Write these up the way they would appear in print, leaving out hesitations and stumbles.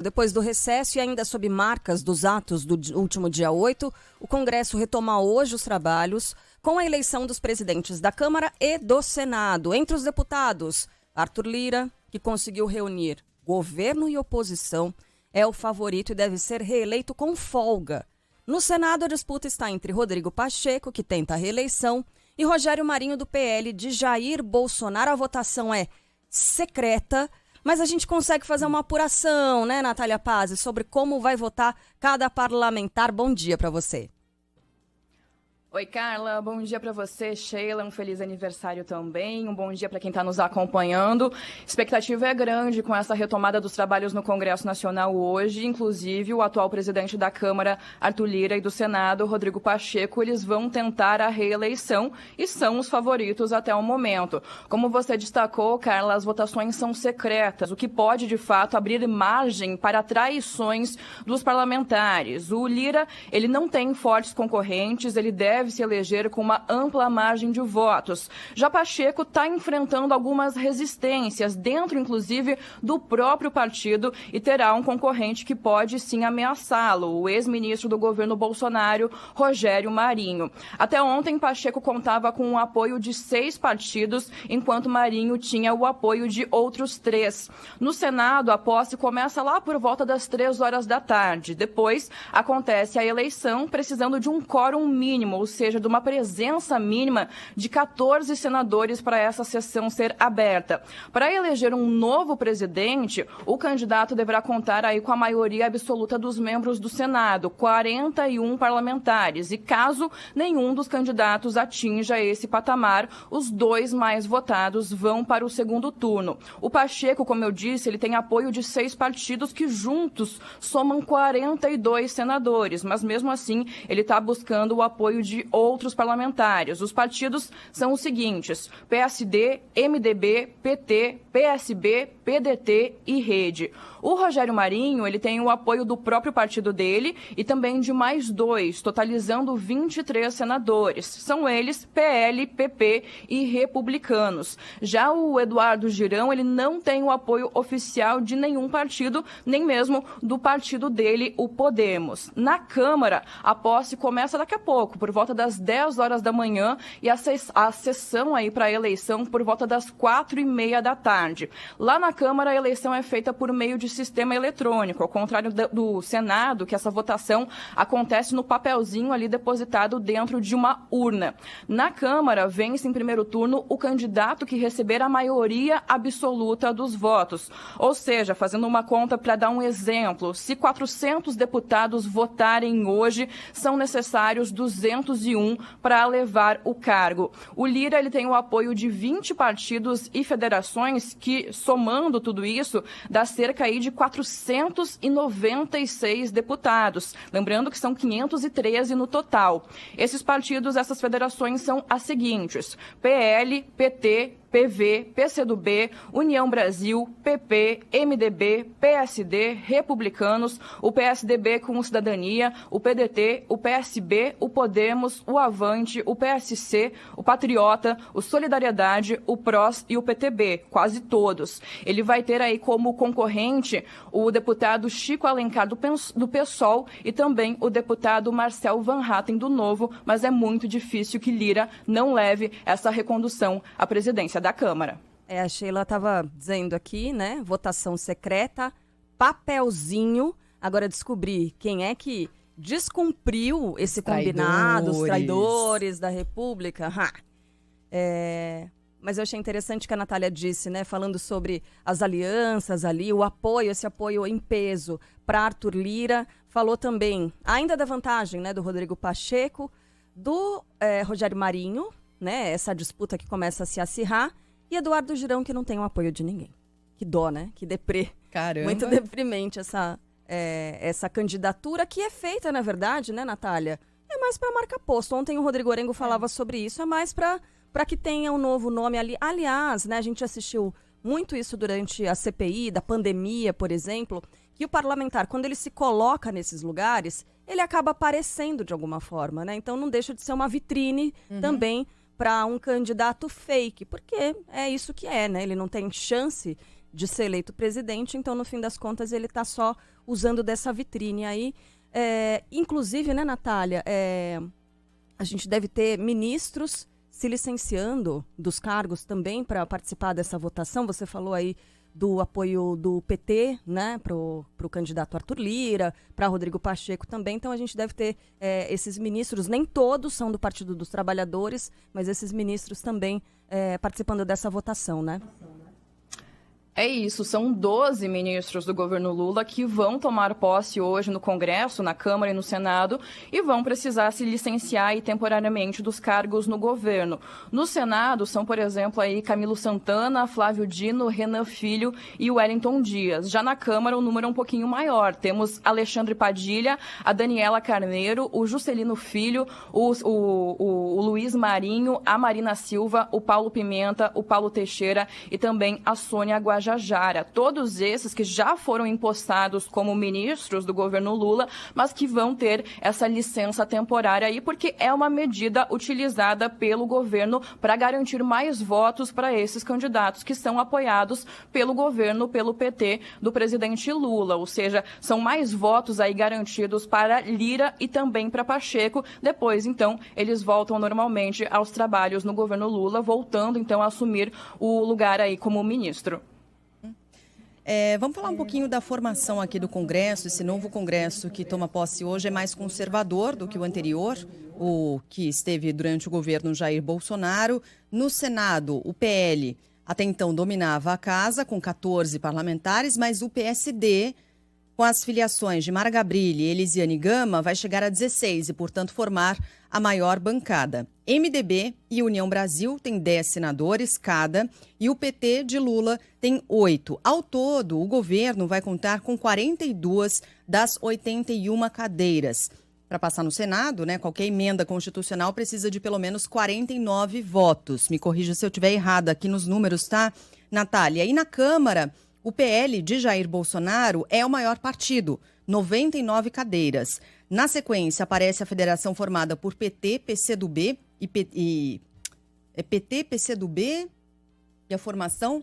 Depois do recesso e ainda sob marcas dos atos do último dia 8, o Congresso retoma hoje os trabalhos com a eleição dos presidentes da Câmara e do Senado. Entre os deputados, Arthur Lira, que conseguiu reunir governo e oposição, é o favorito e deve ser reeleito com folga. No Senado, a disputa está entre Rodrigo Pacheco, que tenta a reeleição, e Rogério Marinho, do PL de Jair Bolsonaro. A votação é secreta, mas a gente consegue fazer uma apuração, né, Natália Pazzi, sobre como vai votar cada parlamentar. Bom dia para você. Oi, Carla. Bom dia para você, Sheila. Um feliz aniversário também. Um bom dia para quem está nos acompanhando. Expectativa é grande com essa retomada dos trabalhos no Congresso Nacional hoje. Inclusive, o atual presidente da Câmara, Arthur Lira, e do Senado, Rodrigo Pacheco, eles vão tentar a reeleição e são os favoritos até o momento. Como você destacou, Carla, as votações são secretas, o que pode, de fato, abrir margem para traições dos parlamentares. O Lira, ele não tem fortes concorrentes, ele deve se eleger com uma ampla margem de votos. Já Pacheco está enfrentando algumas resistências, dentro, inclusive, do próprio partido, e terá um concorrente que pode, sim, ameaçá-lo, o ex-ministro do governo Bolsonaro, Rogério Marinho. Até ontem, Pacheco contava com o apoio de 6 partidos, enquanto Marinho tinha o apoio de outros 3. No Senado, a posse começa lá por volta das 3 horas da tarde. Depois, acontece a eleição, precisando de um quórum mínimo, ou seja, de uma presença mínima de 14 senadores para essa sessão ser aberta. Para eleger um novo presidente, o candidato deverá contar aí com a maioria absoluta dos membros do Senado, 41 parlamentares. E caso nenhum dos candidatos atinja esse patamar, os 2 mais votados vão para o segundo turno. O Pacheco, como eu disse, ele tem apoio de 6 partidos que juntos somam 42 senadores, mas mesmo assim ele está buscando o apoio de outros parlamentares. Os partidos são os seguintes: PSD, MDB, PT, PSB, PDT e Rede. O Rogério Marinho, ele tem o apoio do próprio partido dele e também de mais 2, totalizando 23 senadores. São eles PL, PP e Republicanos. Já o Eduardo Girão, ele não tem o apoio oficial de nenhum partido, nem mesmo do partido dele, o Podemos. Na Câmara, a posse começa daqui a pouco, por volta das 10 horas da manhã, e a sessão aí para a eleição por volta das 4h30 da tarde. Lá na Câmara, a eleição é feita por meio de sistema eletrônico, ao contrário do Senado, que essa votação acontece no papelzinho ali depositado dentro de uma urna. Na Câmara, vence em primeiro turno o candidato que receber a maioria absoluta dos votos. Ou seja, fazendo uma conta para dar um exemplo, se 400 deputados votarem hoje, são necessários 201 para levar o cargo. O Lira, ele tem o apoio de 20 partidos e federações que, somando tudo isso, dá cerca aí de 496 deputados. Lembrando que são 513 no total. Esses partidos, essas federações são as seguintes: PL, PT, PV, PCdoB, União Brasil, PP, MDB, PSD, Republicanos, o PSDB com o Cidadania, o PDT, o PSB, o Podemos, o Avante, o PSC, o Patriota, o Solidariedade, o PROS e o PTB, quase todos. Ele vai ter aí como concorrente o deputado Chico Alencar do PSOL e também o deputado Marcel Van Hatten do Novo, mas é muito difícil que Lira não leve essa recondução à presidência da Câmara. A Sheila estava dizendo aqui, né? Votação secreta, papelzinho. Agora descobrir quem é que descumpriu esse combinado, os traidores da República. Mas eu achei interessante que a Natália disse, né? Falando sobre as alianças ali, o apoio, esse apoio em peso para Arthur Lira. Falou também, ainda da vantagem, né, do Rodrigo Pacheco, do Rogério Marinho, né? Essa disputa que começa a se acirrar. E Eduardo Girão, que não tem o apoio de ninguém. Que dó, né? Que deprê. Caramba. Muito deprimente essa candidatura, que é feita, na verdade, né, Natália? É mais para marcar posto. Ontem o Rodrigo Orengo falava sobre isso. É mais para que tenha um novo nome ali. Aliás, né, a gente assistiu muito isso durante a CPI da pandemia, por exemplo, que o parlamentar, quando ele se coloca nesses lugares, ele acaba aparecendo de alguma forma, né? Então não deixa de ser uma vitrine também para um candidato fake, porque é isso que é, né? Ele não tem chance de ser eleito presidente, então, no fim das contas, ele está só usando dessa vitrine aí. Inclusive, né, Natália, a gente deve ter ministros se licenciando dos cargos também para participar dessa votação. Você falou aí do apoio do PT, né, para o candidato Arthur Lira, para Rodrigo Pacheco também. Então, a gente deve ter esses ministros, nem todos são do Partido dos Trabalhadores, mas esses ministros também participando dessa votação, né? É isso, são 12 ministros do governo Lula que vão tomar posse hoje no Congresso, na Câmara e no Senado, e vão precisar se licenciar aí temporariamente dos cargos no governo. No Senado são, por exemplo, aí Camilo Santana, Flávio Dino, Renan Filho e Wellington Dias. Já na Câmara o número é um pouquinho maior. Temos Alexandre Padilha, a Daniela Carneiro, o Juscelino Filho, o Luiz Marinho, a Marina Silva, o Paulo Pimenta, o Paulo Teixeira e também a Sônia Guajajara. Todos esses que já foram empossados como ministros do governo Lula, mas que vão ter essa licença temporária aí, porque é uma medida utilizada pelo governo para garantir mais votos para esses candidatos que são apoiados pelo governo, pelo PT do presidente Lula. Ou seja, são mais votos aí garantidos para Lira e também para Pacheco. Depois, então, eles voltam normalmente aos trabalhos no governo Lula, voltando, então, a assumir o lugar aí como ministro. Vamos falar um pouquinho da formação aqui do Congresso. Esse novo Congresso que toma posse hoje é mais conservador do que o anterior, o que esteve durante o governo Jair Bolsonaro. No Senado, o PL até então dominava a casa com 14 parlamentares, mas o PSD, com as filiações de Mara Gabrilli e Elisiane Gama, vai chegar a 16 e, portanto, formar a maior bancada. MDB e União Brasil têm 10 senadores cada e o PT de Lula tem 8. Ao todo, o governo vai contar com 42 das 81 cadeiras. Para passar no Senado, né, qualquer emenda constitucional precisa de pelo menos 49 votos. Me corrija se eu estiver errada aqui nos números, tá, Natália? E na Câmara, o PL de Jair Bolsonaro é o maior partido, 99 cadeiras. Na sequência, aparece a federação formada por PT, PCdoB PT, PCdoB e a formação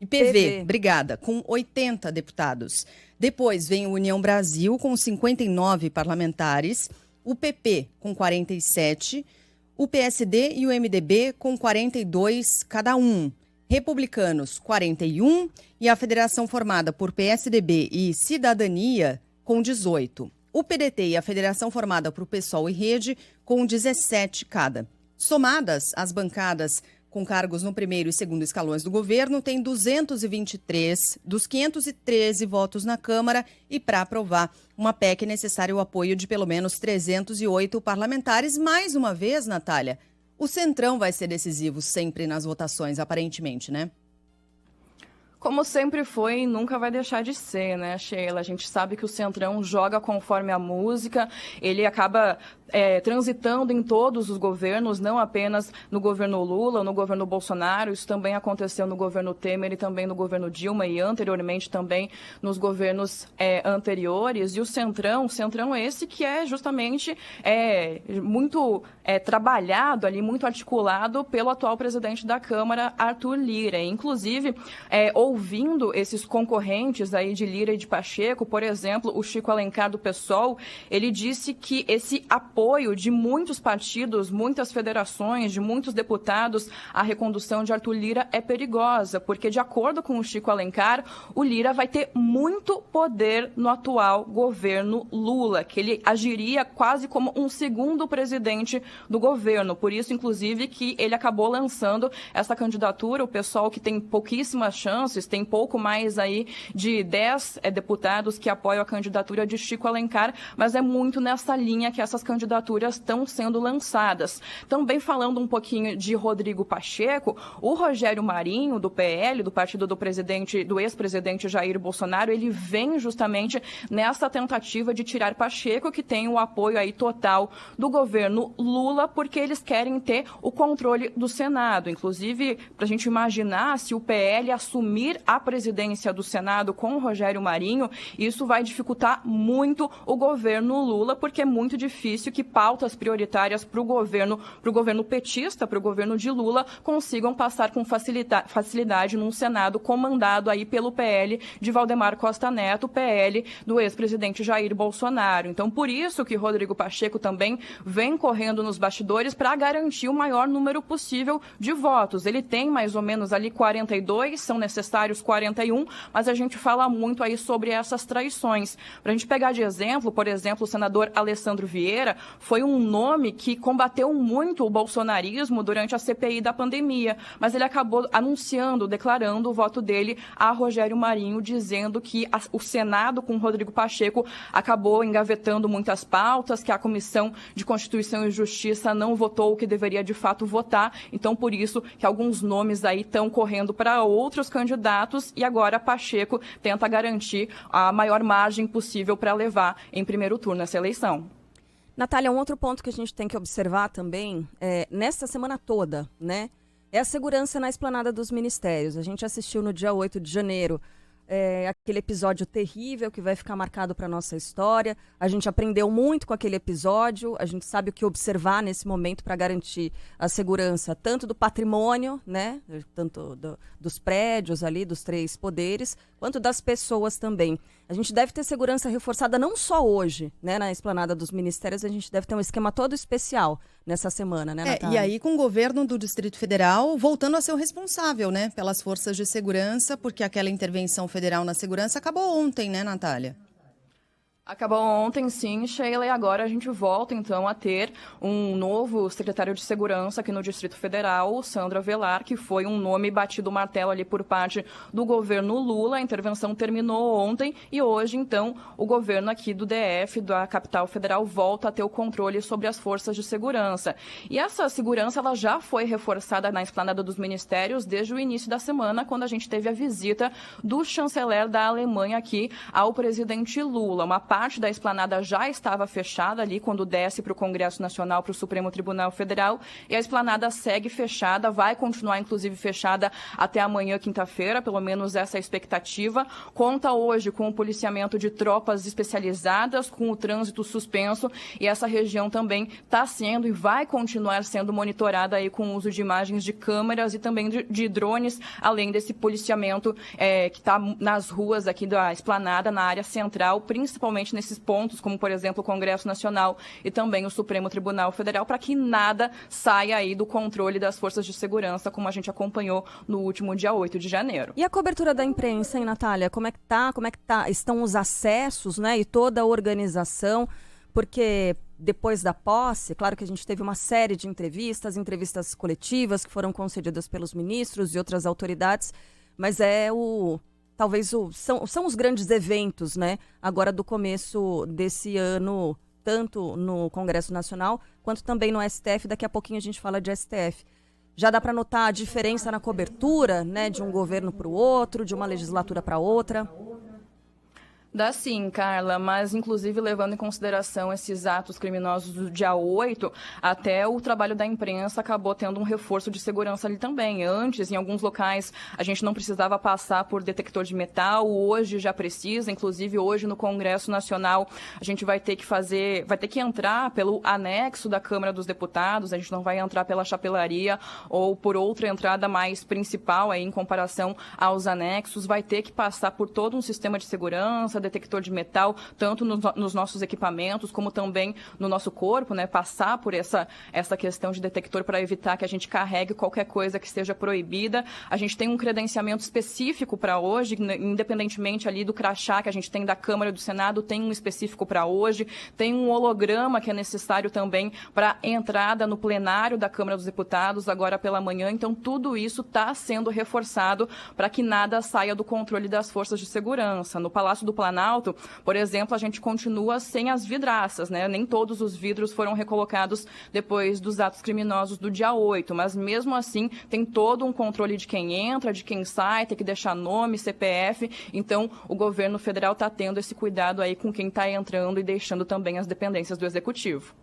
PV, obrigada, com 80 deputados. Depois vem o União Brasil com 59 parlamentares, o PP com 47, o PSD e o MDB com 42 cada um. Republicanos, 41, e a federação formada por PSDB e Cidadania, com 18. O PDT e a federação formada por PSOL e Rede, com 17 cada. Somadas, as bancadas com cargos no primeiro e segundo escalões do governo têm 223 dos 513 votos na Câmara e, para aprovar uma PEC, é necessário o apoio de pelo menos 308 parlamentares. Mais uma vez, Natália, o Centrão vai ser decisivo sempre nas votações, aparentemente, né? Como sempre foi e nunca vai deixar de ser, né, Sheila? A gente sabe que o Centrão joga conforme a música, ele acaba transitando em todos os governos, não apenas no governo Lula, no governo Bolsonaro, isso também aconteceu no governo Temer e também no governo Dilma e anteriormente também nos governos anteriores. E o Centrão esse que é justamente muito trabalhado ali, muito articulado pelo atual presidente da Câmara, Arthur Lira. Inclusive, ouvindo esses concorrentes aí de Lira e de Pacheco, por exemplo, o Chico Alencar do PSOL, ele disse que esse apoio de muitos partidos, muitas federações, de muitos deputados à recondução de Arthur Lira é perigosa, porque, de acordo com o Chico Alencar, o Lira vai ter muito poder no atual governo Lula, que ele agiria quase como um segundo presidente do governo. Por isso, inclusive, que ele acabou lançando essa candidatura. O pessoal que tem pouquíssimas chances, tem pouco mais aí de 10 deputados que apoiam a candidatura de Chico Alencar, mas é muito nessa linha que essas candidaturas estão sendo lançadas. Também falando um pouquinho de Rodrigo Pacheco, o Rogério Marinho, do PL, do partido do ex-presidente Jair Bolsonaro, ele vem justamente nessa tentativa de tirar Pacheco, que tem o apoio aí total do governo Lula, porque eles querem ter o controle do Senado. Inclusive, para a gente imaginar, se o PL assumir assumir a presidência do Senado com o Rogério Marinho, isso vai dificultar muito o governo Lula, porque é muito difícil que pautas prioritárias para o governo petista, para o governo de Lula, consigam passar com facilidade num Senado comandado aí pelo PL de Valdemar Costa Neto, PL do ex-presidente Jair Bolsonaro. Então, por isso que Rodrigo Pacheco também vem correndo nos bastidores para garantir o maior número possível de votos. Ele tem mais ou menos ali 42, são necessários 41, mas a gente fala muito aí sobre essas traições. Para a gente pegar de exemplo, por exemplo, o senador Alessandro Vieira foi um nome que combateu muito o bolsonarismo durante a CPI da pandemia, mas ele acabou anunciando, declarando o voto dele a Rogério Marinho, dizendo que o Senado com Rodrigo Pacheco acabou engavetando muitas pautas, que a Comissão de Constituição e Justiça não votou o que deveria de fato votar. Então, por isso que alguns nomes aí estão correndo para outros candidatos e agora Pacheco tenta garantir a maior margem possível para levar em primeiro turno essa eleição. Natália, um outro ponto que a gente tem que observar também, nesta semana toda, né, é a segurança na esplanada dos ministérios. A gente assistiu no dia 8 de janeiro aquele episódio terrível que vai ficar marcado para a nossa história. A gente aprendeu muito com aquele episódio, a gente sabe o que observar nesse momento para garantir a segurança tanto do patrimônio, né, tanto dos prédios ali, dos 3 poderes, quanto das pessoas também. A gente deve ter segurança reforçada não só hoje, né, na esplanada dos ministérios, a gente deve ter um esquema todo especial nessa semana, né, Natália? E aí com o governo do Distrito Federal voltando a ser o responsável, né, pelas forças de segurança, porque aquela intervenção federal na segurança acabou ontem, né, Natália? Acabou ontem, sim, Sheila, e agora a gente volta, então, a ter um novo secretário de Segurança aqui no Distrito Federal, Sandro Avelar, que foi um nome batido o martelo ali por parte do governo Lula. A intervenção terminou ontem e hoje, então, o governo aqui do DF, da capital federal, volta a ter o controle sobre as forças de segurança. E essa segurança, ela já foi reforçada na esplanada dos ministérios desde o início da semana, quando a gente teve a visita do chanceler da Alemanha aqui ao presidente Lula. Uma parte da esplanada já estava fechada ali quando desce para o Congresso Nacional, para o Supremo Tribunal Federal, e a esplanada segue fechada, vai continuar inclusive fechada até amanhã, quinta-feira, pelo menos essa é a expectativa. Conta hoje com o policiamento de tropas especializadas, com o trânsito suspenso, e essa região também está sendo e vai continuar sendo monitorada aí com o uso de imagens de câmeras e também de drones, além desse policiamento que está nas ruas aqui da esplanada, na área central, principalmente nesses pontos, como, por exemplo, o Congresso Nacional e também o Supremo Tribunal Federal, para que nada saia aí do controle das forças de segurança, como a gente acompanhou no último dia 8 de janeiro. E a cobertura da imprensa, hein, Natália? Como é que tá? Estão os acessos, né, e toda a organização? Porque depois da posse, claro que a gente teve uma série de entrevistas coletivas que foram concedidas pelos ministros e outras autoridades, mas são os grandes eventos, né, agora do começo desse ano, tanto no Congresso Nacional, quanto também no STF. Daqui a pouquinho a gente fala de STF. Já dá para notar a diferença na cobertura, né, de um governo para o outro, de uma legislatura para outra? Dá sim, Carla, mas inclusive levando em consideração esses atos criminosos do dia 8, até o trabalho da imprensa acabou tendo um reforço de segurança ali também. Antes, em alguns locais, a gente não precisava passar por detector de metal, hoje já precisa, inclusive hoje no Congresso Nacional a gente vai ter que entrar pelo anexo da Câmara dos Deputados, a gente não vai entrar pela chapelaria ou por outra entrada mais principal aí em comparação aos anexos, vai ter que passar por todo um sistema de segurança, detector de metal, tanto nos nossos equipamentos, como também no nosso corpo, né? Passar por essa questão de detector para evitar que a gente carregue qualquer coisa que esteja proibida. A gente tem um credenciamento específico para hoje, independentemente ali do crachá que a gente tem da Câmara e do Senado, tem um específico para hoje, tem um holograma que é necessário também para entrada no plenário da Câmara dos Deputados, agora pela manhã. Então, tudo isso está sendo reforçado para que nada saia do controle das forças de segurança. No Palácio do Planalto, por exemplo, a gente continua sem as vidraças, né? Nem todos os vidros foram recolocados depois dos atos criminosos do dia 8, mas mesmo assim tem todo um controle de quem entra, de quem sai, tem que deixar nome, CPF. Então, o governo federal está tendo esse cuidado aí com quem está entrando e deixando também as dependências do Executivo.